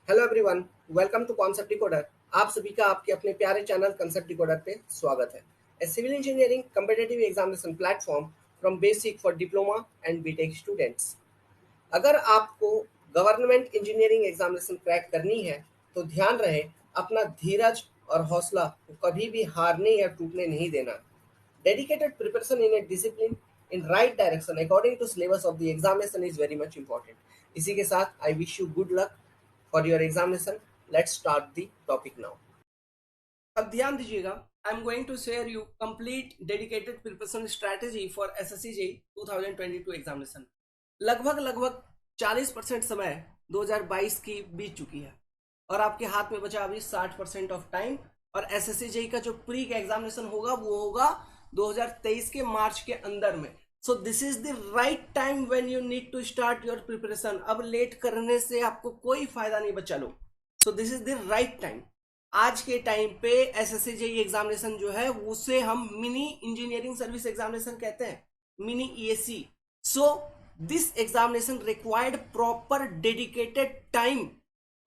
Hello everyone, welcome to Concept Decoder. आप सभी का आपके अपने प्यारे चैनल कॉन्सेप्ट डिकोडर पे स्वागत है। A civil engineering competitive examination platform from basic for diploma and BTech students. अगर आपको गवर्नमेंट इंजीनियरिंग एग्जामिनेशन क्रैक करनी है तो ध्यान रहे, अपना धीरज और हौसला को कभी भी हारने या टूटने नहीं देना। Dedicated preparation in a discipline in right direction according to syllabus of the examination is very much important. इसी के साथ I wish you good luck for your examination. Let's start the topic now. अब ध्यान दीजिएगा, I am going to share you complete dedicated preparation strategy for SSC JEE 2022 examination. लगभग 40% समय 2022 की बीत चुकी है और आपके हाथ में बचा अभी 60% ऑफ टाइम। और एसएससी जेईई का जो प्री का एग्जामिनेशन होगा वो होगा 2023 के मार्च के अंदर में। So this is the right time when you need to start your preparation. अब लेट करने से आपको कोई फायदा नहीं बचा लो। So this is the right time. आज के टाइम पे एसएससी जेईई एग्जामिनेशन जो है उसे हम मिनी इंजीनियरिंग सर्विस एग्जामिनेशन कहते हैं, mini ESC. So this examination required proper dedicated time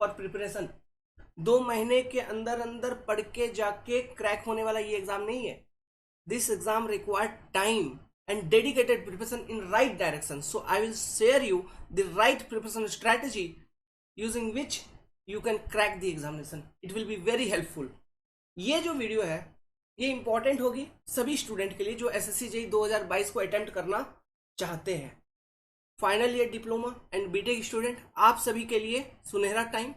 for preparation. 2 महीने के अंदर अंदर पढ़ के जाके क्रैक होने वाला ये एग्जाम नहीं है। This exam required time and dedicated preparation in right direction. So I will share you the right preparation strategy using which you can crack the examination. It will be very helpful. ये जो video है ये important होगी सभी student के लिए जो SSC JEE 2022 को अटेम्प्ट करना चाहते हैं। Final year diploma and BTech student, आप सभी के लिए सुनहरा time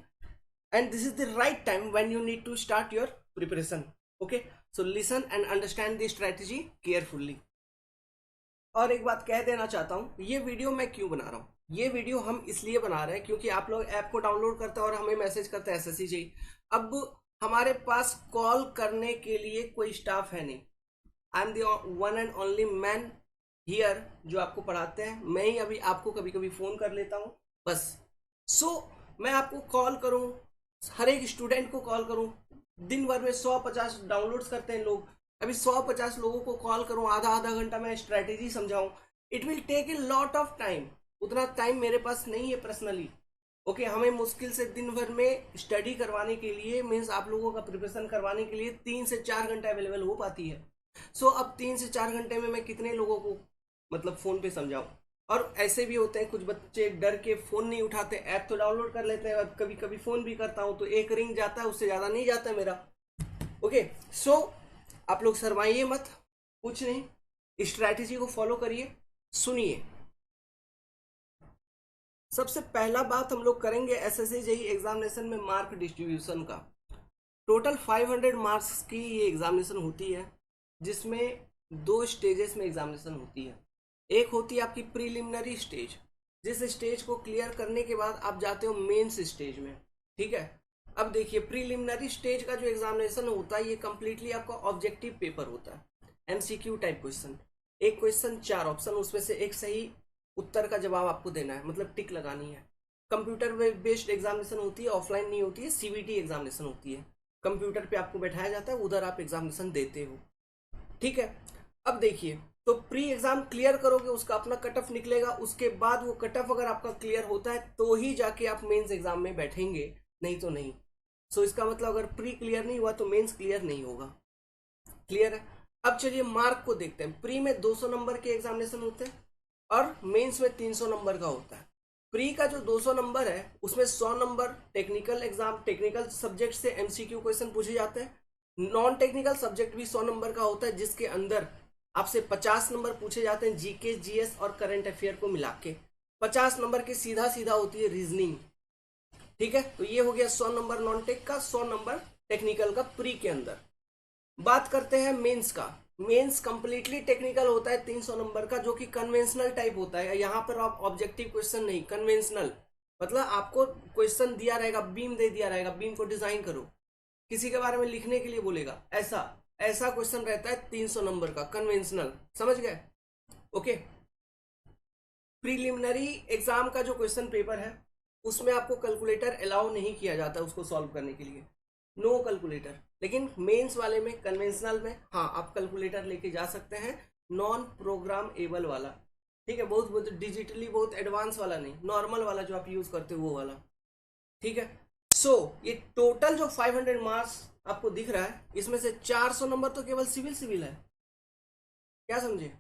and this is the right time when you need to start your preparation. Okay, so listen and understand the strategy carefully. और एक बात कह देना चाहता हूँ, ये वीडियो मैं क्यों बना रहा हूँ। ये वीडियो हम इसलिए बना रहे हैं क्योंकि आप लोग ऐप को डाउनलोड करते हैं और हमें मैसेज करते हैं एसएससी जेईई। अब हमारे पास कॉल करने के लिए कोई स्टाफ है नहीं। I am the one and only man here जो आपको पढ़ाते हैं। मैं ही अभी आपको कभी कभी फ़ोन कर लेता हूँ बस। सो मैं आपको कॉल करूँ, हर एक स्टूडेंट को कॉल करूँ। दिन भर में 100-50 डाउनलोड्स करते हैं लोग। अभी 100-50 लोगों को कॉल करूं, आधा घंटा मैं स्ट्रेटेजी समझाऊं, it will take a lot of time. उतना टाइम मेरे पास नहीं है पर्सनली। ओके, हमें मुश्किल से दिन भर में स्टडी करवाने के लिए, मीन्स आप लोगों का प्रिपरेशन करवाने के लिए 3 से 4 घंटे अवेलेबल हो पाती है। सो अब 3 से 4 घंटे में मैं कितने लोगों को मतलब फ़ोन पे समझाऊं। और ऐसे भी होते हैं कुछ बच्चे डर के फ़ोन नहीं उठाते, ऐप तो डाउनलोड कर लेते हैं। अब कभी कभी फ़ोन भी करता हूँ तो एक रिंग जाता है, उससे ज़्यादा नहीं जाता है मेरा। ओके, सो आप लोग शर्माइए मत, कुछ नहीं, स्ट्रैटेजी को फॉलो करिए। सुनिए, सबसे पहला बात हम लोग करेंगे एसएससी जेईई एग्जामिनेशन में मार्क डिस्ट्रीब्यूशन का। टोटल 500 मार्क्स की ये एग्जामिनेशन होती है जिसमें 2 स्टेजेस में एग्जामिनेशन होती है। एक होती है आपकी प्रीलिमिनरी स्टेज, जिस स्टेज को क्लियर करने के बाद आप जाते हो मेंस स्टेज में। ठीक है, अब देखिए प्रीलिमिनरी स्टेज का जो एग्जामिनेशन होता है ये कंप्लीटली आपका ऑब्जेक्टिव पेपर होता है, एमसीक्यू टाइप क्वेश्चन। एक क्वेश्चन 4 ऑप्शन, उसमें से एक सही उत्तर का जवाब आपको देना है, मतलब टिक लगानी है। कंप्यूटर बेस्ड एग्जामिनेशन होती है, ऑफलाइन नहीं होती है, सीबीटी एग्जामिनेशन होती है। कंप्यूटर पे आपको बैठाया जाता है, उधर आप एग्जामिनेशन देते हो। ठीक है, अब देखिए, तो प्री एग्जाम क्लियर करोगे, उसका अपना कट ऑफ निकलेगा। उसके बाद वो कट ऑफ अगर आपका क्लियर होता है तो ही जाके आप मेंस एग्जाम में बैठेंगे, नहीं तो नहीं। सो इसका मतलब अगर प्री क्लियर नहीं हुआ तो मेंस क्लियर नहीं होगा। क्लियर है। अब चलिए मार्क को देखते हैं। प्री में 200 नंबर के एग्जामिनेशन होते हैं और मेंस में 300 नंबर का होता है। प्री का जो 200 नंबर है उसमें 100 number technical exam, technical subject से एमसीक्यू क्वेश्चन पूछे जाते हैं। नॉन टेक्निकल सब्जेक्ट भी 100 नंबर का होता है जिसके अंदर आपसे 50 नंबर पूछे जाते हैं जीके, जीएस और करंट अफेयर को मिला के। 50 नंबर की सीधा सीधा होती है रीजनिंग। ठीक है, तो ये हो गया 100 नंबर नॉन टेक का, 100 नंबर टेक्निकल का प्री के अंदर। बात करते हैं मेंस का। मेंस कंप्लीटली टेक्निकल होता है 300 नंबर का, जो कि कन्वेंशनल टाइप होता है। यहाँ पर आप ऑब्जेक्टिव क्वेश्चन नहीं, कन्वेंशनल, मतलब आपको क्वेश्चन दिया रहेगा, बीम दे दिया रहेगा, बीम को डिजाइन करो, किसी के बारे में लिखने के लिए बोलेगा, ऐसा ऐसा क्वेश्चन रहता है 300 नंबर का, कन्वेंशनल। समझ गए? ओके, प्रीलिमिनरी एग्जाम का जो क्वेश्चन पेपर है उसमें आपको कैलकुलेटर अलाउ नहीं किया जाता उसको सॉल्व करने के लिए, नो कैलकुलेटर। लेकिन मेंस वाले में, कन्वेंशनल में, हाँ आप कैलकुलेटर लेके जा सकते हैं, नॉन प्रोग्राम एबल वाला। ठीक है, बहुत डिजिटली बहुत एडवांस वाला नहीं, नॉर्मल वाला जो आप यूज करते हो वो वाला। ठीक है, ये टोटल जो 500 मार्क्स आपको दिख रहा है, इसमें से 400 नंबर तो केवल सिविल सिविल है। क्या समझे?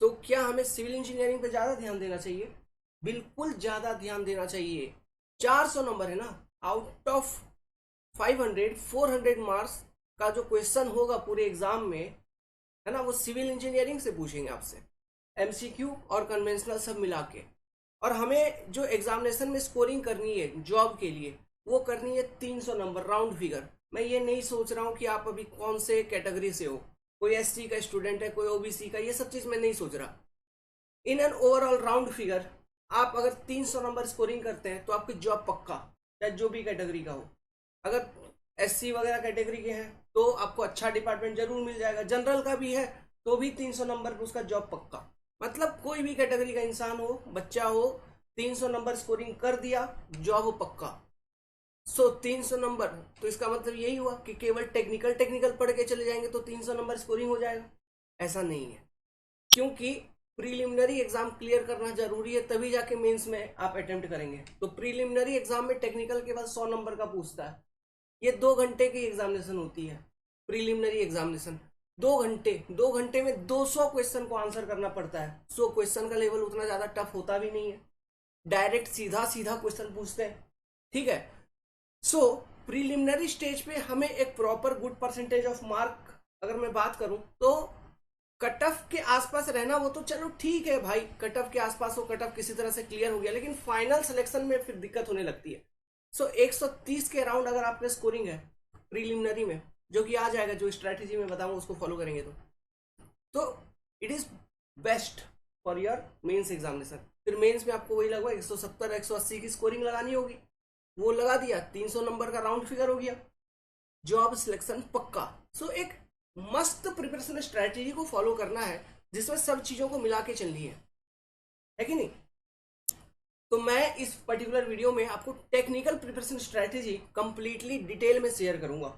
तो क्या हमें सिविल इंजीनियरिंग पे ज्यादा ध्यान देना चाहिए? बिल्कुल ज्यादा ध्यान देना चाहिए। 400 नंबर है ना, आउट ऑफ 500, 400 मार्क्स का जो क्वेश्चन होगा पूरे एग्जाम में, है ना, वो सिविल इंजीनियरिंग से पूछेंगे आपसे, एमसीक्यू और कन्वेंशनल सब मिला के। और हमें जो एग्जामिनेशन में स्कोरिंग करनी है जॉब के लिए, वो करनी है 300 नंबर राउंड फिगर। मैं ये नहीं सोच रहा हूँ कि आप अभी कौन से कैटेगरी से हो, कोई एससी का स्टूडेंट है, कोई ओबीसी का, ये सब चीज मैं नहीं सोच रहा। In an overall round figure आप अगर 300 नंबर स्कोरिंग करते हैं तो आपकी जॉब पक्का, चाहे जो भी कैटेगरी का हो। अगर एससी वगैरह कैटेगरी के हैं तो आपको अच्छा डिपार्टमेंट जरूर मिल जाएगा, जनरल का भी है तो भी 300 नंबर पर उसका जॉब पक्का। मतलब कोई भी कैटेगरी का इंसान हो, बच्चा हो, 300 नंबर स्कोरिंग कर दिया, जॉब पक्का। 300 नंबर, तो इसका मतलब यही हुआ कि केवल टेक्निकल टेक्निकल पढ़ के चले जाएंगे तो 300 नंबर स्कोरिंग हो जाएगा? ऐसा नहीं है, क्योंकि प्रीलिमिनरी एग्जाम क्लियर करना जरूरी है, तभी जाके मेंस में आप अटेम्प्ट करेंगे। तो प्रीलिमिनरी एग्जाम में टेक्निकल के बाद 100 नंबर का पूछता है। ये 2 घंटे की एग्जामिनेशन होती है, प्रीलिमिनरी एग्जामिनेशन। 2 घंटे, 2 घंटे में 200 क्वेश्चन को आंसर करना पड़ता है। 100 क्वेश्चन का लेवल उतना ज्यादा टफ होता भी नहीं है, डायरेक्ट सीधा सीधा क्वेश्चन पूछते हैं। ठीक है, प्रीलिमिनरी स्टेज पे हमें एक proper good percentage of mark, अगर मैं बात करूं तो कट ऑफ के आसपास रहना, वो तो चलो ठीक है भाई, कट ऑफ के आसपास हो, कट ऑफ किसी तरह से क्लियर हो गया, लेकिन फाइनल सिलेक्शन में फिर दिक्कत होने लगती है। 130 के अराउंड अगर आपका स्कोरिंग है प्रीलिमिनरी में, जो कि आ जाएगा, जो स्ट्रैटेजी में बताऊंगा उसको फॉलो करेंगे तो it is best for your mains examination. फिर मेंस में आपको वही लगभग 170 180 की स्कोरिंग लगानी होगी, वो लगा दिया, 300 नंबर का राउंड फिगर हो गया, जॉब सिलेक्शन पक्का। एक मस्त प्रिपरेशन स्ट्रेटेजी को फॉलो करना है जिसमें सब चीजों को मिला के चलनी है कि नहीं? तो मैं इस पर्टिकुलर वीडियो में आपको technical preparation strategy completely detail में शेयर करूंगा,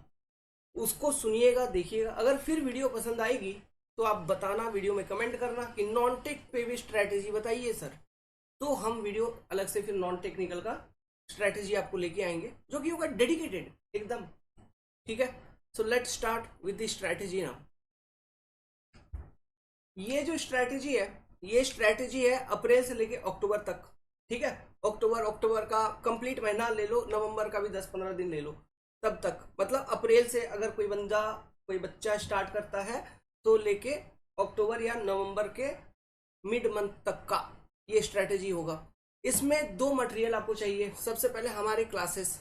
उसको सुनिएगा, देखिएगा। अगर फिर वीडियो पसंद आएगी तो आप बताना, वीडियो में कमेंट करना कि नॉन टेक पे भी स्ट्रेटेजी बताइए सर, तो हम वीडियो अलग से फिर नॉन टेक्निकल का स्ट्रेटेजी आपको लेके आएंगे, जो कि होगा डेडिकेटेड एकदम। ठीक है, so let's start with the strategy now. ये जो स्ट्रेटेजी है, ये स्ट्रेटेजी है अप्रैल से लेके अक्टूबर तक। ठीक है, अक्टूबर का कंप्लीट महीना ले लो, नवंबर का भी 10-15 दिन ले लो, तब तक, मतलब अप्रैल से अगर कोई बच्चा स्टार्ट करता है तो लेके अक्टूबर या नवंबर के मिड मंथ तक का ये स्ट्रेटेजी होगा। इसमें 2 मटेरियल आपको चाहिए। सबसे पहले हमारे क्लासेस,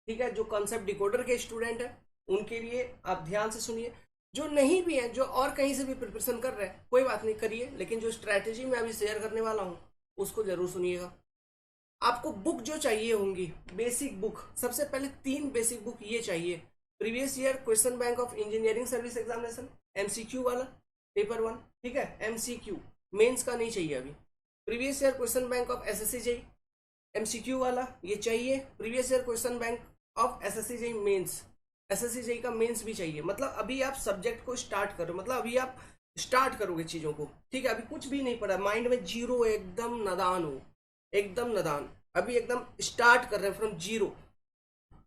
ठीक है, जो कॉन्सेप्ट डिकोडर के स्टूडेंट है उनके लिए आप ध्यान से सुनिए, जो नहीं भी है, जो और कहीं से भी प्रिपरेशन कर रहे हैं, कोई बात नहीं करिए, लेकिन जो स्ट्रैटेजी मैं अभी शेयर करने वाला हूँ उसको जरूर सुनिएगा। आपको बुक जो चाहिए होंगी, बेसिक बुक, सबसे पहले 3 बेसिक बुक ये चाहिए। Previous year question bank of engineering service examination, MCQ वाला, पेपर 1, ठीक है, एमसीक्यू, मेंस का नहीं चाहिए अभी। Previous year question bank of SSC JE, MCQ वाला ये चाहिए। Previous year question bank of SSC JE mains, SSC JE का मेंस भी चाहिए। मतलब अभी आप सब्जेक्ट को स्टार्ट करो, मतलब अभी आप स्टार्ट करोगे चीजों को, ठीक है, अभी कुछ भी नहीं पढ़ा, माइंड में जीरो, एकदम नादान हो, एकदम नादान, अभी एकदम स्टार्ट कर रहे हैं फ्रॉम जीरो।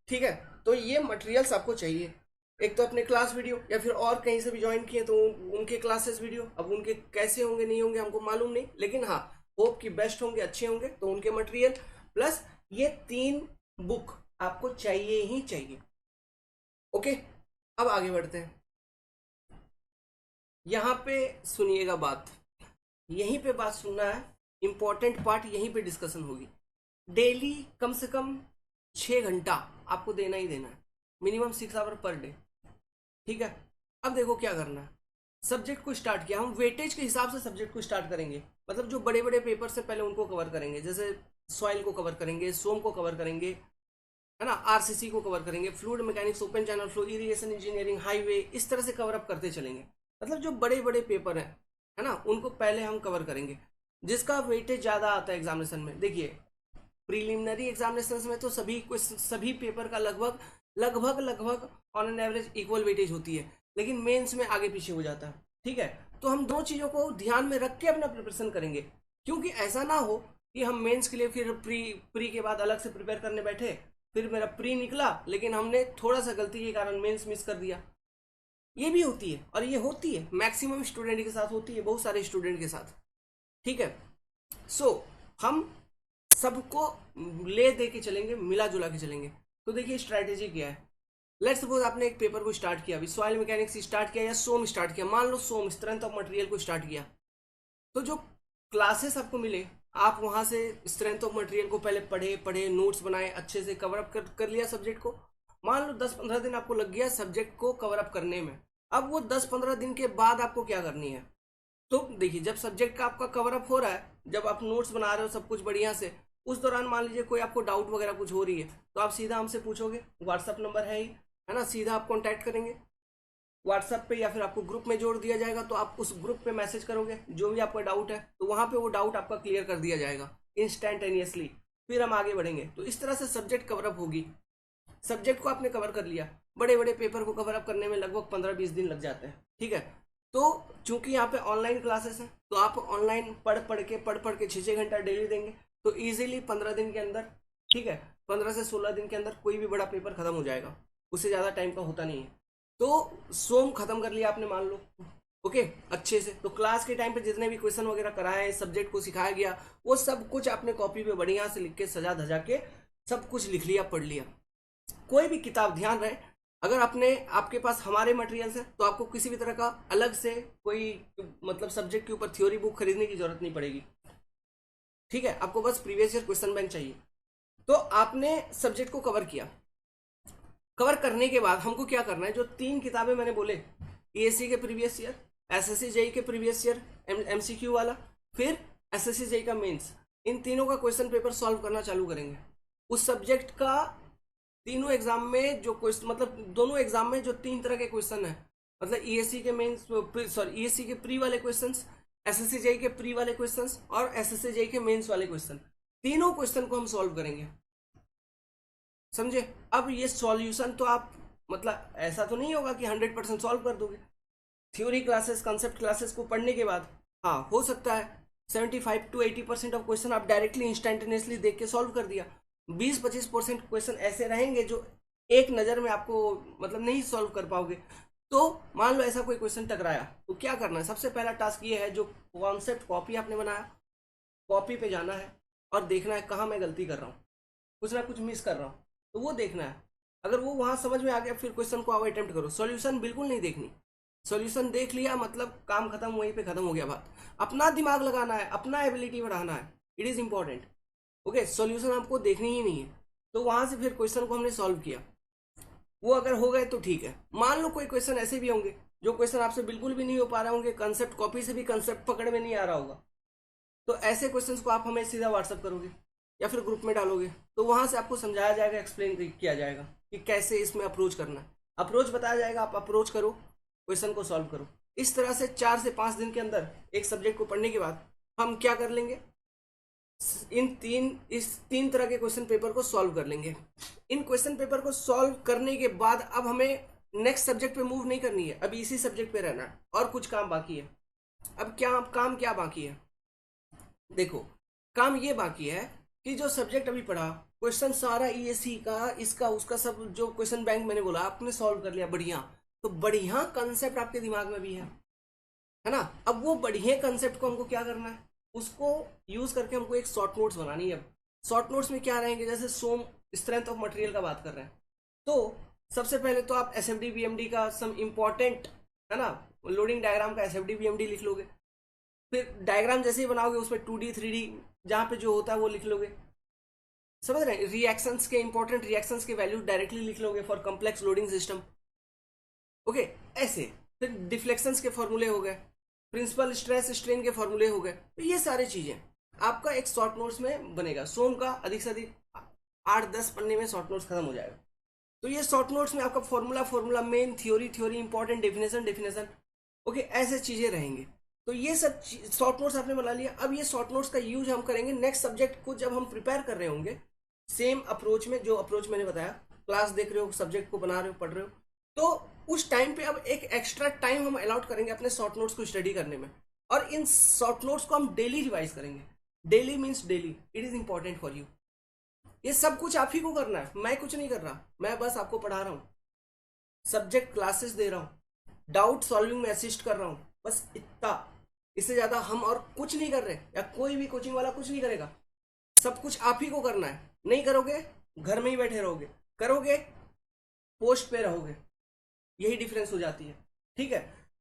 ठीक है, तो ये मटेरियल्स आपको चाहिए। एक तो अपने क्लास वीडियो, या फिर और कहीं से भी ज्वाइन किए तो उनके क्लासेस वीडियो, अब उनके कैसे होंगे नहीं होंगे हमको मालूम नहीं, लेकिन हाँ होप कि बेस्ट होंगे, अच्छे होंगे, तो उनके मटेरियल प्लस ये 3 बुक आपको चाहिए ही चाहिए। ओके, अब आगे बढ़ते हैं। यहाँ पे सुनिएगा बात, यहीं पे बात सुनना है, इंपॉर्टेंट पार्ट यहीं पे डिस्कशन होगी। डेली कम से कम 6 घंटा आपको देना ही देना है, मिनिमम 6 आवर पर डे। ठीक है, अब देखो क्या करना है। सब्जेक्ट को स्टार्ट किया, हम वेटेज के हिसाब से सब्जेक्ट को स्टार्ट करेंगे, मतलब जो बड़े बड़े पेपर से पहले उनको कवर करेंगे, जैसे सॉइल को कवर करेंगे, सोम को कवर करेंगे, है ना, आरसीसी को कवर करेंगे, fluid mechanics, open channel flow, irrigation engineering, highway, इस तरह से कवर अप करते चलेंगे। मतलब जो बड़े बड़े पेपर हैं, है ना, उनको पहले हम कवर करेंगे, जिसका वेटेज ज्यादा आता है एग्जामिनेशन में। देखिए प्रीलिमिनरी एग्जामिनेशन में तो सभी पेपर का लगभग लगभग लगभग on an average equal weightage होती है, लेकिन मेंस में आगे पीछे हो जाता है। ठीक है, तो हम 2 चीजों को ध्यान में रख के अपना प्रिपरेशन करेंगे, क्योंकि ऐसा ना हो कि हम मेंस के लिए फिर प्री के बाद अलग से प्रिपेयर करने बैठे फिर मेरा प्री निकला, लेकिन हमने थोड़ा सा गलती के कारण मेंस मिस कर दिया। ये भी होती है, और ये होती है मैक्सिमम स्टूडेंट के साथ होती है, बहुत सारे स्टूडेंट के साथ। ठीक है, सो हम सबको ले दे के चलेंगे, मिला जुला के चलेंगे। तो देखिए स्ट्रैटेजी क्या है। लेट्स सपोज आपने एक पेपर को स्टार्ट किया, अभी सॉइल मैकेनिक्स स्टार्ट किया या सोम स्टार्ट किया, मान लो सोम स्ट्रेंथ ऑफ मटेरियल को स्टार्ट किया। तो जो क्लासेस आपको मिले, आप वहां से स्ट्रेंथ ऑफ मटेरियल को पहले पढ़े पढ़े, नोट्स बनाए, अच्छे से कवर अप कर लिया सब्जेक्ट को। मान लो 10-15 दिन आपको लग गया सब्जेक्ट को कवर अप करने में। अब वो 10-15 दिन के बाद आपको क्या करनी है, तो देखिए जब सब्जेक्ट का आपका कवर अप हो रहा है, जब आप नोट्स बना रहे हो सब कुछ बढ़िया से, उस दौरान मान लीजिए कोई आपको डाउट वगैरह कुछ हो रही है, तो आप सीधा हमसे पूछोगे, व्हाट्सअप नंबर है ही, है ना, सीधा आप कॉन्टैक्ट करेंगे व्हाट्सएप पे, या फिर आपको ग्रुप में जोड़ दिया जाएगा, तो आप उस ग्रुप पे मैसेज करोगे जो भी आपका डाउट है, तो वहां पे वो डाउट आपका क्लियर कर दिया जाएगा इंस्टेंटेनियसली। फिर हम आगे बढ़ेंगे। तो इस तरह से सब्जेक्ट कवर अप होगी। सब्जेक्ट को आपने कवर कर लिया, बड़े बड़े पेपर को कवर अप करने में लगभग 15-20 दिन लग जाते हैं। ठीक है, तो चूंकि यहाँ पे ऑनलाइन क्लासेस हैं, तो आप ऑनलाइन पढ़ पढ़ के 6-6 घंटा डेली देंगे, तो इजीली 15 दिन के अंदर, ठीक है, 15 से 16 दिन के अंदर कोई भी बड़ा पेपर खत्म हो जाएगा। उससे ज़्यादा टाइम का होता नहीं है। तो सोम खत्म कर लिया आपने मान लो, ओके, अच्छे से। तो क्लास के टाइम पे जितने भी क्वेश्चन वगैरह कराए, सब्जेक्ट को सिखाया गया, वो सब कुछ आपने कॉपी पे बढ़िया से लिख के सजा धजा के सब कुछ लिख लिया, पढ़ लिया। कोई भी किताब, ध्यान रहे, अगर आपके पास हमारे मटेरियल्स हैं, तो आपको किसी भी तरह का अलग से कोई मतलब सब्जेक्ट के ऊपर थ्योरी बुक खरीदने की जरूरत नहीं पड़ेगी। ठीक है, आपको बस प्रीवियस ईयर क्वेश्चन बैंक चाहिए। तो आपने सब्जेक्ट को कवर किया। कवर करने के बाद हमको क्या करना है, जो 3 किताबें मैंने बोले, ईएससी के प्रीवियस ईयर, एसएससी जेई के प्रीवियस ईयर एमसीक्यू वाला, फिर एसएससी जेई का मेंस, इन तीनों का क्वेश्चन पेपर सॉल्व करना चालू करेंगे। उस सब्जेक्ट का तीनों एग्जाम में जो क्वेश्चन, मतलब दोनों एग्जाम में जो 3 तरह के क्वेश्चन है, मतलब ईएससी के मेंस, सॉरी ईएससी के प्री वाले क्वेश्चंस, एसएससी जेई के प्री वाले क्वेश्चंस और एसएससी जेई के मेंस वाले क्वेश्चन, तीनों क्वेश्चन को हम सॉल्व करेंगे। समझे? अब ये सॉल्यूशन तो आप, मतलब ऐसा तो नहीं होगा कि 100% सॉल्व कर दोगे। थ्योरी क्लासेस, कंसेप्ट क्लासेस को पढ़ने के बाद हाँ हो सकता है 75 to 80% ऑफ क्वेश्चन आप डायरेक्टली इंस्टेंटेनियसली देख के सॉल्व कर दिया। 20-25% क्वेश्चन ऐसे रहेंगे जो एक नज़र में आपको मतलब नहीं सॉल्व कर पाओगे। तो मान लो ऐसा कोई क्वेश्चन टकराया, तो क्या करना है, सबसे पहला टास्क ये है, जो कॉन्सेप्ट कॉपी आपने बनाया, कॉपी पे जाना है और देखना है कहाँ मैं गलती कर रहा हूँ, कुछ ना कुछ मिस कर रहा हूँ, तो वो देखना है। अगर वो वहां समझ में आ गया, फिर क्वेश्चन को आप अटेम्प्ट करो। सॉल्यूशन बिल्कुल नहीं देखनी, सॉल्यूशन देख लिया मतलब काम खत्म, वहीं पे खत्म हो गया बात। अपना दिमाग लगाना है, अपना एबिलिटी बढ़ाना है, it is important. Okay, solution आपको देखनी ही नहीं है। तो वहां से फिर क्वेश्चन को हमने सॉल्व किया, वो अगर हो गए तो ठीक है। मान लो कोई क्वेश्चन ऐसे भी होंगे जो क्वेश्चन आपसे बिल्कुल भी नहीं हो पा रहे होंगे, कंसेप्ट कॉपी से भी कंसेप्ट पकड़ में नहीं आ रहा होगा, तो ऐसे क्वेश्चंस को आप हमें सीधा व्हाट्सअप करोगे या फिर ग्रुप में डालोगे, तो वहां से आपको समझाया जाएगा, एक्सप्लेन किया जाएगा कि कैसे इसमें अप्रोच करना है। अप्रोच बताया जाएगा, आप अप्रोच करो, क्वेश्चन को सॉल्व करो। इस तरह से 4 से 5 दिन के अंदर एक सब्जेक्ट को पढ़ने के बाद हम क्या कर लेंगे, इस तीन तरह के क्वेश्चन पेपर को सॉल्व कर लेंगे। इन क्वेश्चन पेपर को सॉल्व करने के बाद अब हमें नेक्स्ट सब्जेक्ट पे मूव नहीं करनी है, अभी इसी सब्जेक्ट पे रहना है और कुछ काम बाकी है। अब काम क्या बाकी है, देखो काम ये बाकी है कि जो सब्जेक्ट अभी पढ़ा, क्वेश्चन सारा ईएससी का, इसका उसका सब जो क्वेश्चन बैंक मैंने बोला आपने सॉल्व कर लिया, बढ़िया। तो बढ़िया कंसेप्ट आपके दिमाग में भी है ना। अब वो बढ़िया कंसेप्ट को हमको क्या करना है, उसको यूज करके हमको एक शॉर्ट नोट्स बनानी है। अब शॉर्ट नोट्स में क्या रहेंगे, जैसे सोम स्ट्रेंथ ऑफ मटेरियल का बात कर रहे हैं, तो सबसे पहले तो आप एसएफडी बीएमडी का सम इम्पोर्टेंट, है ना, लोडिंग डायग्राम का एसएफडी बीएमडी लिख लोगे। फिर डायग्राम जैसे ही बनाओगे उसमें 2D 3D जहाँ पे जो होता है वो लिख लोगे, समझ रहे हैं। रिएक्शंस के इंपॉर्टेंट रिएक्शंस के वैल्यू डायरेक्टली लिख लोगे for complex loading system, okay ऐसे। फिर डिफ्लेक्शंस के फॉर्मूले हो गए, प्रिंसिपल स्ट्रेस स्ट्रेन के फॉर्मूले हो गए, तो ये सारी चीजें आपका एक शॉर्ट नोट्स में बनेगा। सोम का अधिक से अधिक 8-10 पन्ने में शॉर्ट नोट्स खत्म हो जाएगा। तो ये शॉर्ट नोट्स में आपका formula main, theory important, definition, okay ऐसे चीजें रहेंगे। तो ये सब शॉर्ट नोट्स आपने बना लिया। अब ये शॉर्ट नोट्स का यूज हम करेंगे नेक्स्ट सब्जेक्ट को जब हम प्रिपेयर कर रहे होंगे, सेम अप्रोच में, जो अप्रोच मैंने बताया, क्लास देख रहे हो, सब्जेक्ट को बना रहे हो, पढ़ रहे हो, तो उस टाइम पे अब एक एक्स्ट्रा टाइम हम अलॉट करेंगे अपने शॉर्ट नोट्स को स्टडी करने में, और इन शॉर्ट नोट्स को हम डेली रिवाइज करेंगे। Daily means daily, it is important for you. ये सब कुछ आप ही को करना है, मैं कुछ नहीं कर रहा, मैं बस आपको पढ़ा रहा हूँ, सब्जेक्ट क्लासेस दे रहा हूँ, डाउट सॉल्विंग में असिस्ट कर रहा हूँ, बस इतना। इससे ज्यादा हम और कुछ नहीं कर रहे, या कोई भी कोचिंग वाला कुछ नहीं करेगा। सब कुछ आप ही को करना है। नहीं करोगे घर में ही बैठे रहोगे, करोगे पोस्ट पे रहोगे, यही डिफरेंस हो जाती है। ठीक है,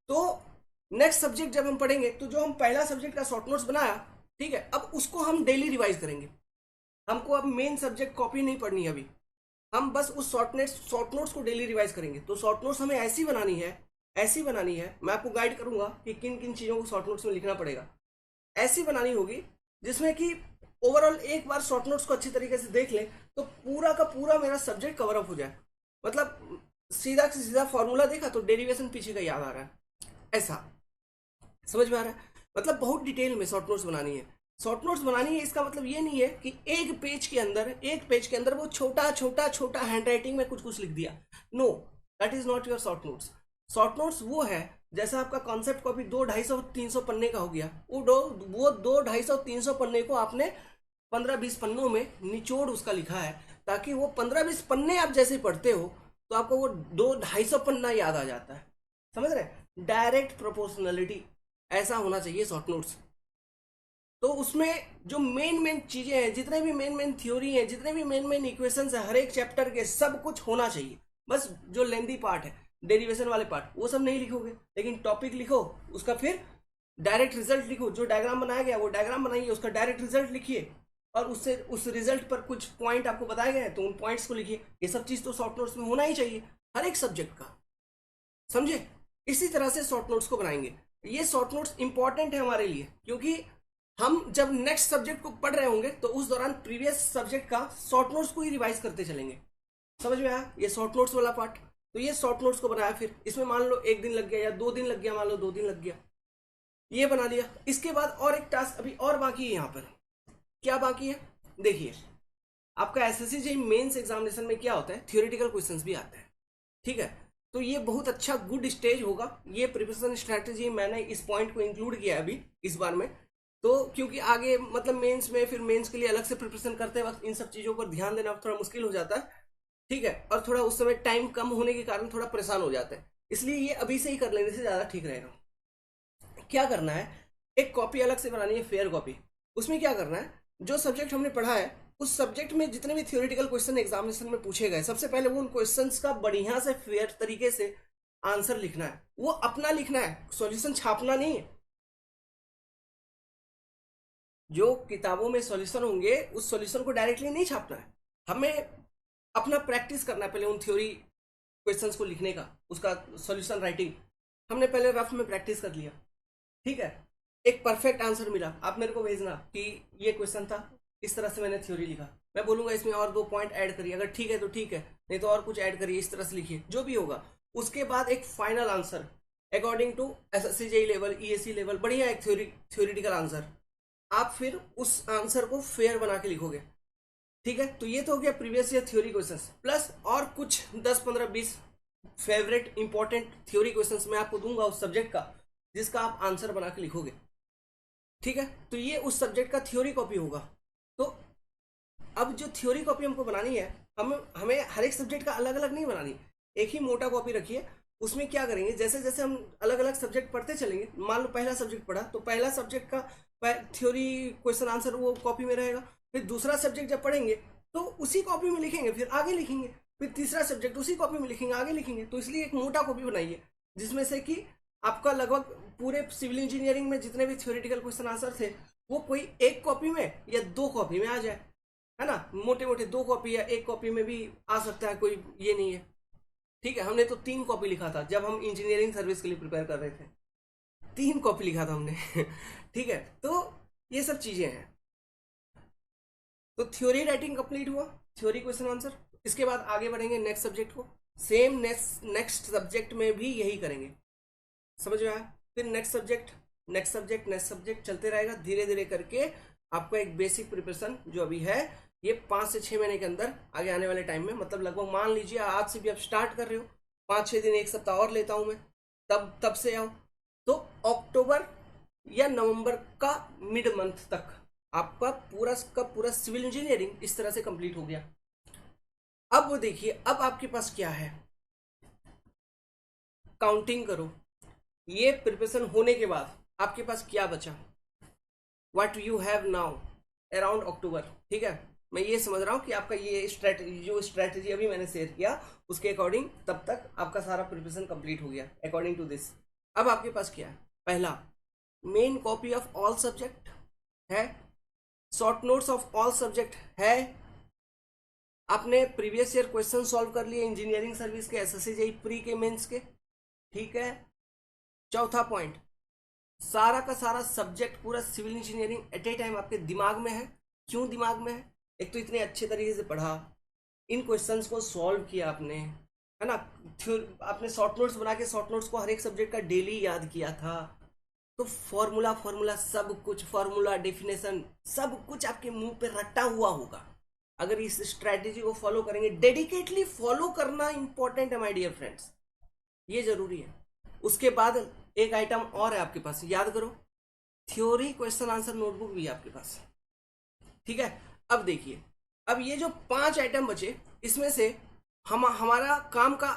तो नेक्स्ट सब्जेक्ट जब हम पढ़ेंगे तो जो हम पहला सब्जेक्ट का शॉर्ट नोट्स बनाया, ठीक है, अब उसको हम डेली रिवाइज करेंगे। हमको अब मेन सब्जेक्ट कॉपी नहीं पढ़नी है अभी, हम बस उस शॉर्ट नोट्स को डेली रिवाइज करेंगे। तो शॉर्ट नोट्स हमें ऐसी बनानी है, ऐसी बनानी है, मैं आपको गाइड करूंगा कि किन किन चीज़ों को शॉर्ट नोट्स में लिखना पड़ेगा। ऐसी बनानी होगी जिसमें कि ओवरऑल एक बार शॉर्ट नोट्स को अच्छी तरीके से देख ले तो पूरा का पूरा मेरा सब्जेक्ट कवर अप हो जाए। मतलब सीधा से सीधा फॉर्मूला देखा तो डेरिवेशन पीछे का याद आ रहा है, ऐसा समझ में आ रहा है। मतलब बहुत डिटेल में शॉर्ट नोट्स बनानी है। शॉर्ट नोट्स बनानी है इसका मतलब ये नहीं है कि एक पेज के अंदर वो छोटा छोटा छोटा हैंड राइटिंग में कुछ कुछ लिख दिया। No, that is not your short notes. Short notes वो है जैसा आपका कॉन्सेप्ट कॉपी 200-250-300 पन्ने का हो गया, वो 200-250-300 पन्ने को आपने 15-20 पन्नों में निचोड़ उसका लिखा है, ताकि वो 15-20 पन्ने आप जैसे पढ़ते हो तो आपको वो 200-250 पन्ना याद आ जाता है। समझ रहे, डायरेक्ट प्रोपोर्शनलिटी ऐसा होना चाहिए शॉर्ट नोट्स। तो उसमें जो मेन मेन चीजें हैं, जितने भी मेन मेन थ्योरी हैं, जितने भी मेन मेन इक्वेशंस है हर एक चैप्टर के, सब कुछ होना चाहिए। बस जो लेंदी पार्ट है, डेरिवेशन वाले पार्ट, वो सब नहीं लिखोगे, लेकिन टॉपिक लिखो, उसका फिर डायरेक्ट रिजल्ट लिखो। जो डायग्राम बनाया गया वो डायग्राम बनाइए, उसका डायरेक्ट रिजल्ट लिखिए, और उससे उस रिजल्ट पर कुछ पॉइंट आपको बताए गए हैं तो उन पॉइंट्स को लिखिए। ये सब चीज तो शॉर्ट नोट्स में होना ही चाहिए हर एक सब्जेक्ट का, समझे। इसी तरह से शॉर्ट नोट्स को बनाएंगे। ये शॉर्ट नोट्स इंपॉर्टेंट है हमारे लिए, क्योंकि हम जब नेक्स्ट सब्जेक्ट को पढ़ रहे होंगे तो उस दौरान प्रीवियस सब्जेक्ट का शॉर्ट नोट्स को ही रिवाइज करते चलेंगे। समझ में आया ये शॉर्ट नोट्स वाला पार्ट। तो ये शॉर्ट नोट्स को बनाया, फिर इसमें मान लो 1 दिन लग गया या 2 दिन लग गया, मान लो 2 दिन लग गया, ये बना लिया। इसके बाद और एक टास्क अभी और बाकी है यहाँ पर। क्या बाकी है, देखिए, आपका एसएससी जेईई मेंस एग्जामिनेशन में क्या होता है, थियोरेटिकल क्वेश्चंस भी आते हैं। ठीक है, तो ये बहुत अच्छा गुड स्टेज होगा। ये प्रिपरेशन स्ट्रैटेजी मैंने इस पॉइंट को इंक्लूड किया है अभी इस बार में, तो क्योंकि आगे मतलब मेंस में, फिर मेंस के लिए अलग से प्रिपरेशन करते वक्त इन सब चीज़ों पर ध्यान देना थोड़ा मुश्किल हो जाता है। ठीक है, और थोड़ा उस समय टाइम कम होने के कारण थोड़ा परेशान हो जाता है, इसलिए ये अभी से ही कर लेने से ज़्यादा ठीक रहेगा। क्या करना है, एक कॉपी अलग से बनानी है, फेयर कॉपी। उसमें क्या करना है, जो सब्जेक्ट हमने पढ़ा है उस सब्जेक्ट में जितने भी थियोरेटिकल क्वेश्चन एग्जामिनेशन में पूछे गए, सबसे पहले वो उन क्वेश्चंस का बढ़िया से फेयर तरीके से आंसर लिखना है। वो अपना लिखना है, सॉल्यूशन छापना नहीं है। जो किताबों में सॉल्यूशन होंगे उस सॉल्यूशन को डायरेक्टली नहीं छापना है, हमें अपना प्रैक्टिस करना है पहले उन थ्योरी क्वेश्चंस को लिखने का, उसका सॉल्यूशन राइटिंग हमने पहले रफ में प्रैक्टिस कर लिया। ठीक है, एक परफेक्ट आंसर मिला, आप मेरे को भेजना कि ये क्वेश्चन था, इस तरह से मैंने थ्योरी लिखा। मैं बोलूंगा इसमें और 2 पॉइंट ऐड करिए, अगर ठीक है तो ठीक है, नहीं तो और कुछ ऐड करिए, इस तरह से लिखिए, जो भी होगा। उसके बाद एक final answer according to SSC JEE level, ESC level, बढ़िया एक थ्योरेटिकल आंसर। आप फिर उस आंसर को फेयर बना के लिखोगे। ठीक है, तो ये तो हो गया previous year theory questions, plus और कुछ 10-15-20 फेवरेट इंपॉर्टेंट थ्योरी क्वेश्चंस मैं आपको दूंगा उस सब्जेक्ट का, जिसका आप आंसर बना के लिखोगे। ठीक है, तो ये उस सब्जेक्ट का थ्योरी कॉपी होगा। तो अब जो थ्योरी कॉपी हमको बनानी है, हमें हर एक सब्जेक्ट का अलग अलग नहीं बनानी, एक ही मोटा कॉपी रखिए। उसमें क्या करेंगे, जैसे जैसे हम अलग अलग सब्जेक्ट पढ़ते चलेंगे, मान लो पहला सब्जेक्ट पढ़ा तो पहला सब्जेक्ट का थ्योरी क्वेश्चन आंसर वो कॉपी में रहेगा। फिर दूसरा सब्जेक्ट जब पढ़ेंगे तो उसी कॉपी में लिखेंगे, फिर आगे लिखेंगे। फिर तीसरा सब्जेक्ट उसी कॉपी में लिखेंगे, आगे लिखेंगे। तो इसलिए एक मोटा कॉपी बनाइए, जिसमें से कि आपका लगभग पूरे सिविल इंजीनियरिंग में जितने भी थ्योरेटिकल क्वेश्चन आंसर थे वो कोई एक कॉपी में या 2 कॉपी में आ जाए, है ना। मोटे मोटे 2 कॉपी या 1 कॉपी में भी आ सकता है, कोई ये नहीं है। ठीक है, हमने तो 3 कॉपी लिखा था जब हम इंजीनियरिंग सर्विस के लिए प्रिपेयर कर रहे थे, 3 कॉपी लिखा था हमने ठीक है, तो ये सब चीजें हैं। तो थ्योरी राइटिंग कंप्लीट हुआ, थ्योरी क्वेश्चन आंसर। इसके बाद आगे बढ़ेंगे नेक्स्ट सब्जेक्ट को, सेम नेक्स्ट सब्जेक्ट में भी यही करेंगे, समझ में आया। फिर next subject, next subject, next subject चलते रहेगा धीरे धीरे करके। आपका एक बेसिक प्रिपरेशन जो अभी है ये 5 से 6 महीने के अंदर आगे आने वाले टाइम में, मतलब लगभग मान लीजिए आज से भी आप स्टार्ट कर रहे हो, 5-6 दिन, 1 सप्ताह और लेता हूं मैं, तब से आओ तो अक्टूबर या नवंबर का मिड मंथ तक आपका पूरा का पूरा सिविल इंजीनियरिंग इस तरह से कंप्लीट हो गया। अब वो देखिए, अब आपके पास क्या है, काउंटिंग करो। ये प्रिपरेशन होने के बाद आपके पास क्या बचा, what you have now around अक्टूबर। ठीक है, मैं ये समझ रहा हूँ कि आपका ये स्ट्रैटेजी, जो स्ट्रैटेजी अभी मैंने शेयर किया उसके अकॉर्डिंग तब तक आपका सारा प्रिपरेशन कंप्लीट हो गया अकॉर्डिंग टू दिस। अब आपके पास क्या है, पहला main copy of all subject है, short notes of all subject है, आपने प्रीवियस ईयर क्वेश्चन सॉल्व कर लिए इंजीनियरिंग सर्विस के, एसएससी जेईई प्री के, मेंस के। ठीक है, चौथा पॉइंट, सारा का सारा सब्जेक्ट पूरा civil engineering at a time आपके दिमाग में है। क्यों दिमाग में है, एक तो इतने अच्छे तरीके से पढ़ा, इन क्वेश्चंस को सॉल्व किया आपने, है ना, आपने शॉर्ट नोट्स बना के शॉर्ट नोट्स को हर एक सब्जेक्ट का डेली याद किया था। तो फॉर्मूला फॉर्मूला सब कुछ, फॉर्मूला डेफिनेशन सब कुछ आपके मुंह पे रटा हुआ होगा। अगर इस स्ट्रेटेजी को फॉलो करेंगे, डेडिकेटली फॉलो करना इंपॉर्टेंट है माय डियर फ्रेंड्स, ये जरूरी है। उसके बाद एक आइटम और है आपके पास, याद करो, थ्योरी क्वेश्चन आंसर नोटबुक भी है आपके पास। ठीक है, अब देखिए, अब ये जो 5 आइटम बचे, इसमें से हमारा काम का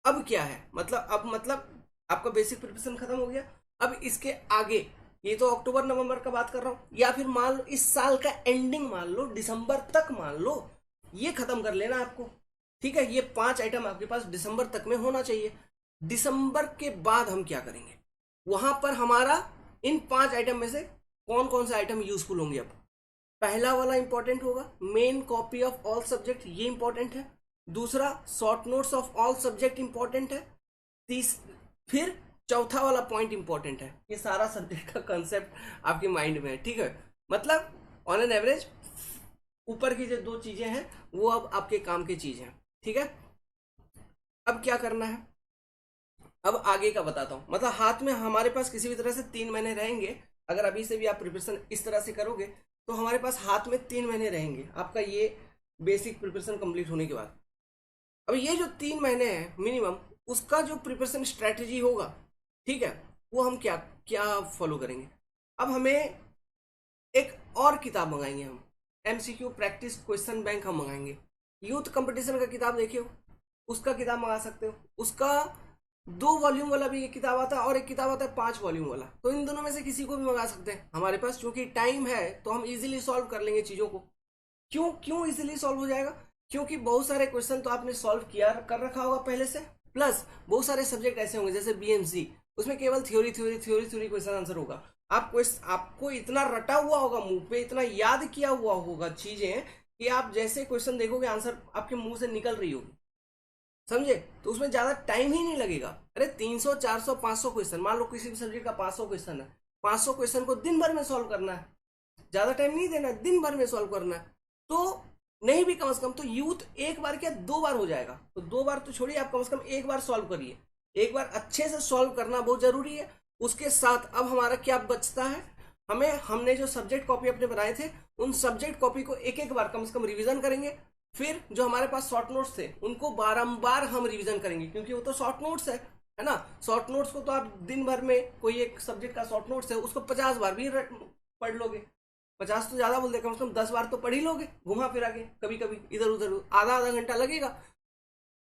अब क्या है, मतलब आपका बेसिक प्रिपरेशन खत्म हो गया। अब इसके आगे, ये तो अक्टूबर नवंबर का बात कर रहा हूं, या फिर मान लो इस साल का एंडिंग मान लो, दिसंबर तक मान लो, ये खत्म कर लेना आपको। ठीक है, ये 5 आइटम आपके पास दिसंबर तक में होना चाहिए। दिसंबर के बाद हम क्या करेंगे, वहां पर हमारा इन 5 आइटम में से कौन कौन से आइटम यूजफुल होंगे। अब पहला वाला इंपॉर्टेंट होगा, main copy of all subject, ये इंपॉर्टेंट है। दूसरा, short notes of all subject important है। फिर चौथा वाला पॉइंट इंपॉर्टेंट है, ये सारा सब्जेक्ट का कंसेप्ट आपके माइंड में है। ठीक है, मतलब ऑन एन एवरेज ऊपर की जो 2 चीजें हैं वो अब आपके काम की चीज है। ठीक है, अब क्या करना है, अब आगे का बताता हूं। मतलब हाथ में हमारे पास किसी भी तरह से 3 महीने रहेंगे। अगर अभी से भी आप प्रिपरेशन इस तरह से करोगे तो हमारे पास हाथ में 3 महीने रहेंगे आपका ये बेसिक प्रिपरेशन कंप्लीट होने के बाद। अब ये जो 3 महीने हैं मिनिमम, उसका जो प्रिपरेशन स्ट्रेटेजी होगा, ठीक है, वो हम क्या क्या फॉलो करेंगे। अब हमें एक और किताब मंगाएंगे हम, एमसीक्यू प्रैक्टिस क्वेश्चन बैंक हम मंगाएंगे। यूथ कंपटीशन का किताब देखियो, उसका किताब मंगा सकते हो। उसका 2 वॉल्यूम वाला भी एक किताब आता है और एक किताब आता है 5 वॉल्यूम वाला, तो इन दोनों में से किसी को भी मंगा सकते हैं। हमारे पास चूंकि टाइम है तो हम इजीली सॉल्व कर लेंगे चीजों को। क्यों क्यों इजीली सॉल्व हो जाएगा, क्योंकि बहुत सारे क्वेश्चन तो आपने सॉल्व किया कर रखा होगा पहले से, प्लस बहुत सारे सब्जेक्ट ऐसे होंगे जैसे बीएमसी, उसमें केवल theory theory theory theory question answer होगा। आपको इतना रटा हुआ होगा मुंह पे, इतना याद किया हुआ होगा चीजें कि आप जैसे क्वेश्चन देखोगे आंसर आपके मुंह से निकल रही होगी, समझे। तो उसमें ज्यादा टाइम ही नहीं लगेगा। अरे 300 400 500 क्वेश्चन, मान लो किसी भी सब्जेक्ट का 500 क्वेश्चन है, 500 क्वेश्चन को दिन भर में सॉल्व करना है, ज्यादा टाइम नहीं देना, दिन भर में सॉल्व करना है। तो नहीं भी कम से कम तो यूथ एक बार क्या 2 बार हो जाएगा, तो 2 बार तो छोड़िए, आप कम से कम एक बार सॉल्व करिए। एक बार अच्छे से सॉल्व करना बहुत जरूरी है। उसके साथ अब हमारा क्या बचता है, हमने जो सब्जेक्ट कॉपी अपने बनाए थे उन सब्जेक्ट कॉपी को एक एक बार कम से कम रिवीजन करेंगे। फिर जो हमारे पास शॉर्ट नोट्स थे उनको बारंबार हम रिवीजन करेंगे, क्योंकि वो तो शॉर्ट नोट्स है ना। शॉर्ट नोट्स को तो आप दिन भर में, कोई एक सब्जेक्ट का शॉर्ट नोट्स है उसको 50 बार भी पढ़ लोगे। 50 तो ज्यादा बोल दे, कम से कम 10 बार तो पढ़ ही लोगे घुमा फिरा के, कभी कभी इधर उधर आधा आधा घंटा लगेगा।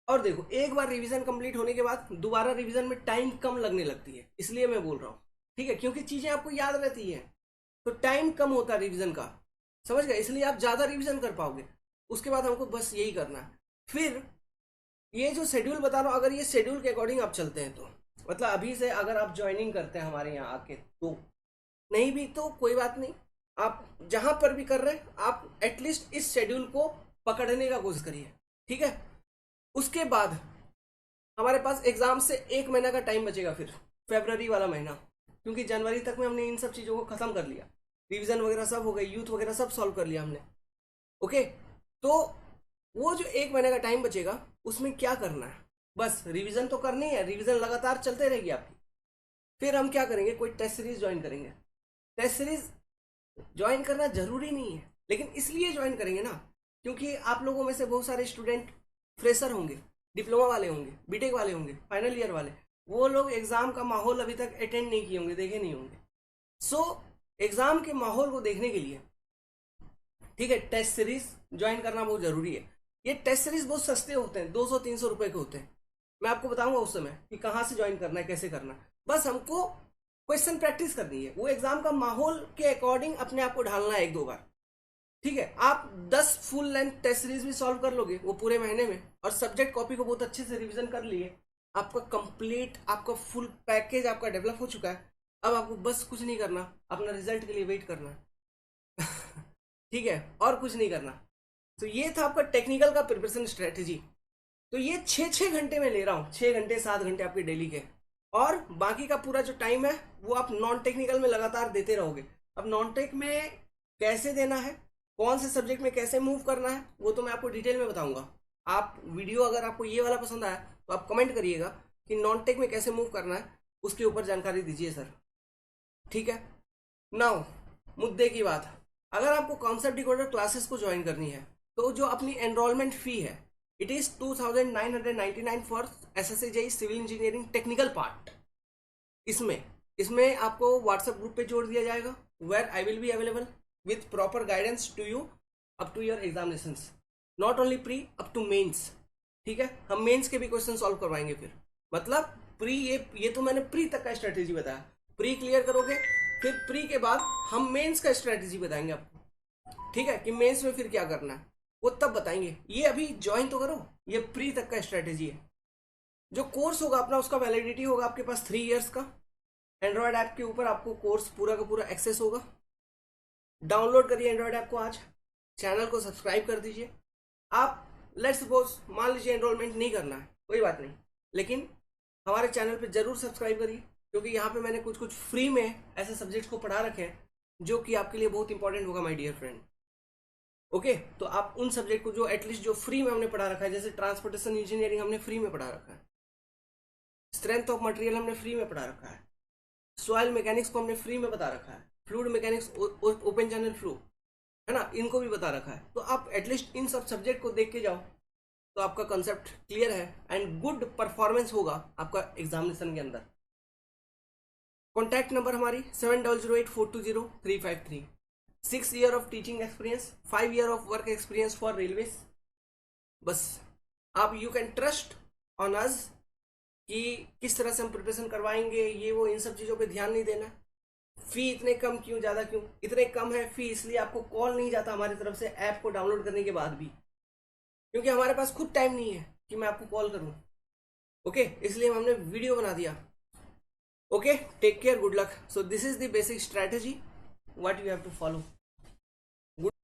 और देखो, एक बार रिवीजन कंप्लीट होने के बाद दोबारा रिवीजन में टाइम कम लगने लगती है, इसलिए मैं बोल रहा हूँ। ठीक है, क्योंकि चीजें आपको याद रहती है तो टाइम कम होता है रिवीजन का, समझ गए, इसलिए आप ज्यादा रिवीजन कर पाओगे। उसके बाद हमको बस यही करना है। फिर ये जो शेड्यूल बता रहा हूँ, अगर ये शेड्यूल के अकॉर्डिंग आप चलते हैं तो, मतलब अभी से अगर आप ज्वाइनिंग करते हैं हमारे यहाँ आके, तो नहीं भी तो कोई बात नहीं, आप जहां पर भी कर रहे हैं आप एटलीस्ट इस शेड्यूल को पकड़ने का कोशिश करिए। ठीक है, उसके बाद हमारे पास एग्जाम से 1 महीना का टाइम बचेगा, फिर फरवरी वाला महीना, क्योंकि जनवरी तक में हमने इन सब चीजों को खत्म कर लिया, रिवीजन वगैरह सब हो गई, यूथ वगैरह सब सॉल्व कर लिया हमने। ओके, तो वो जो 1 महीने का टाइम बचेगा उसमें क्या करना है, बस रिवीजन तो करनी है, रिवीजन लगातार चलते रहेगी आपकी। फिर हम क्या करेंगे, कोई टेस्ट सीरीज ज्वाइन करेंगे। टेस्ट सीरीज ज्वाइन करना जरूरी नहीं है, लेकिन इसलिए ज्वाइन करेंगे ना क्योंकि आप लोगों में से बहुत सारे स्टूडेंट फ्रेशर होंगे, डिप्लोमा वाले होंगे, बीटेक वाले होंगे, फाइनल ईयर वाले, वो लोग एग्जाम का माहौल अभी तक अटेंड नहीं किए होंगे, देखे नहीं होंगे। सो एग्जाम के माहौल को देखने के लिए, ठीक है, टेस्ट सीरीज ज्वाइन करना बहुत जरूरी है। ये टेस्ट सीरीज बहुत सस्ते होते हैं, 200-300 रुपए के होते हैं। मैं आपको बताऊंगा उस समय कि कहाँ से ज्वाइन करना है, कैसे करना है। बस हमको क्वेश्चन प्रैक्टिस करनी है, वो एग्जाम का माहौल के अकॉर्डिंग अपने आप को ढालना है 1-2 बार। ठीक है, आप 10 फुल लेंथ टेस्ट सीरीज भी सॉल्व कर लोगे वो पूरे महीने में, और सब्जेक्ट कॉपी को बहुत अच्छे से रिवीजन कर लिए, आपका कंप्लीट, आपका फुल पैकेज आपका डेवलप हो चुका है। अब आपको बस कुछ नहीं करना, अपना रिजल्ट के लिए वेट करना है। ठीक है, और कुछ नहीं करना। तो ये था आपका टेक्निकल का प्रिपरेशन स्ट्रेटेजी। तो ये 6-6 घंटे में ले रहा हूँ, 6 घंटे 7 घंटे आपके डेली के, और बाकी का पूरा जो टाइम है वो आप नॉन टेक्निकल में लगातार देते रहोगे। अब नॉन टेक में कैसे देना है, कौन से सब्जेक्ट में कैसे मूव करना है, वो तो मैं आपको डिटेल में बताऊंगा। आप वीडियो अगर आपको ये वाला पसंद आया तो आप कमेंट करिएगा कि नॉन टेक में कैसे मूव करना है, उसके ऊपर जानकारी दीजिए सर। ठीक है, नाउ मुद्दे की बात। अगर आपको कॉन्सेप्ट डिकोडर क्लासेस को ज्वाइन करनी है तो जो अपनी एनरोलमेंट फी है, it is 2999 for SSAJI civil engineering technical part. इसमें इसमें आपको व्हाट्सएप ग्रुप पे जोड़ दिया जाएगा, where I will be available with proper guidance to you up to your examinations, not only pre, up to mains. ठीक है, हम मेंस के भी क्वेश्चन सॉल्व करवाएंगे फिर। मतलब प्री, ये तो मैंने प्री तक का स्ट्रेटेजी बताया, प्री क्लियर करोगे, फिर प्री के बाद हम मेंस का स्ट्रेटेजी बताएंगे आपको। ठीक है, कि मेंस में फिर क्या करना है वो तब बताएंगे, ये अभी ज्वाइन तो करो। ये प्री तक का स्ट्रेटेजी है। जो कोर्स होगा अपना, उसका वैलिडिटी होगा आपके पास 3 इयर्स का। एंड्रॉयड ऐप के ऊपर आपको कोर्स पूरा का पूरा एक्सेस होगा। डाउनलोड करिए एंड्रॉयड ऐप को आज, चैनल को सब्सक्राइब कर दीजिए। आप लेट्स सपोज मान लीजिए एनरोलमेंट नहीं करना है, कोई बात नहीं, लेकिन हमारे चैनल पे जरूर सब्सक्राइब करिए, क्योंकि यहाँ पे मैंने कुछ कुछ फ्री में ऐसे सब्जेक्ट्स को पढ़ा रखे हैं जो कि आपके लिए बहुत इंपॉर्टेंट होगा माय डियर फ्रेंड। ओके, तो आप उन सब्जेक्ट को जो एटलीस्ट जो फ्री में हमने पढ़ा रखा है, जैसे ट्रांसपोर्टेशन इंजीनियरिंग हमने फ्री में पढ़ा रखा है, स्ट्रेंथ ऑफ मटेरियल हमने फ्री में पढ़ा रखा है, सॉइल मैकेनिक्स को हमने फ्री में बता रखा है, fluid mechanics, open channel flow, है ना, इनको भी बता रखा है। तो आप एटलीस्ट इन सब सब्जेक्ट को देख के जाओ, तो आपका कंसेप्ट क्लियर है एंड गुड परफॉर्मेंस होगा आपका एग्जामिनेशन के अंदर। कॉन्टैक्ट नंबर हमारी 7008420353। 6 year of teaching experience, 5 year of work experience for railways. बस आप you can trust on us कि किस तरह से हम प्रिपरेशन करवाएंगे, ये वो, इन सब चीज़ों पे ध्यान नहीं देना। फी इतने कम क्यों, ज़्यादा क्यों? इतने कम है फी इसलिए आपको कॉल नहीं जाता हमारी तरफ से ऐप को डाउनलोड करने के बाद भी, क्योंकि हमारे पास खुद टाइम नहीं है कि मैं आपको कॉल करूं। ओके, इसलिए हमने वीडियो बना दिया। Okay, take care, good luck. So this is the basic strategy what you have to follow.